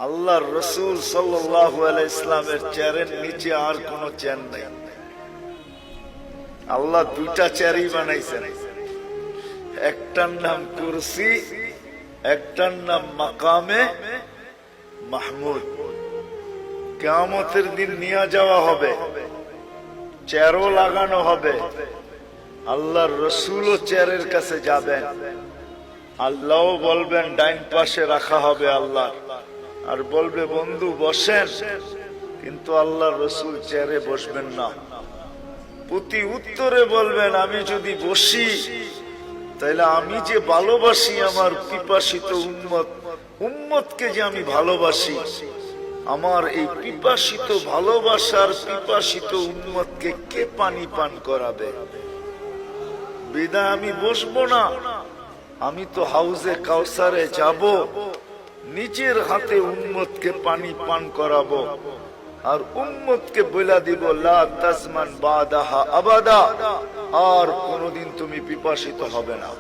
আল্লাহর রাসূল সাল্লাল্লাহু আলাইহি ইসলামের চেয়ারের নিচে আর কোন চেয়ার নাই। আল্লাহ দুইটা চেয়ারই বানাইছেন, একটার নাম কুরসি, একটার নাম মাকামে মাহমুদ। কিয়ামতের দিন নিয়ে যাওয়া হবে, চেয়ারও লাগানো হবে। আল্লাহর রাসূলও চেয়ারের কাছে যাবেন, আল্লাহও বলবেন ডাইন পাশে রাখা হবে আল্লাহ, আর বলবে বন্ধু বসেন, কিন্তু আল্লাহর রাসূল চেয়ারে বসবেন না। প্রতি উত্তরে বলবেন আমি যদি বসি তাহলে আমি যে ভালোবাসি আমার পিপাসিত উম্মতকে যে আমি ভালোবাসি, আমার এই পিপাসিত ভালোবাসার পিপাসিত উম্মতকে কে পানি পান করাবে? বিদায় আমি বসবো না। আমি তো হাউজে কাউসারে যাব, নিজের হাতে উম্মতকে পানি পান করাবো, আর উম্মতকে বলে দিব লা তাজমান বাদাহা আবাদা, আর কোনদিন তুমি পিপাসিত হবে না।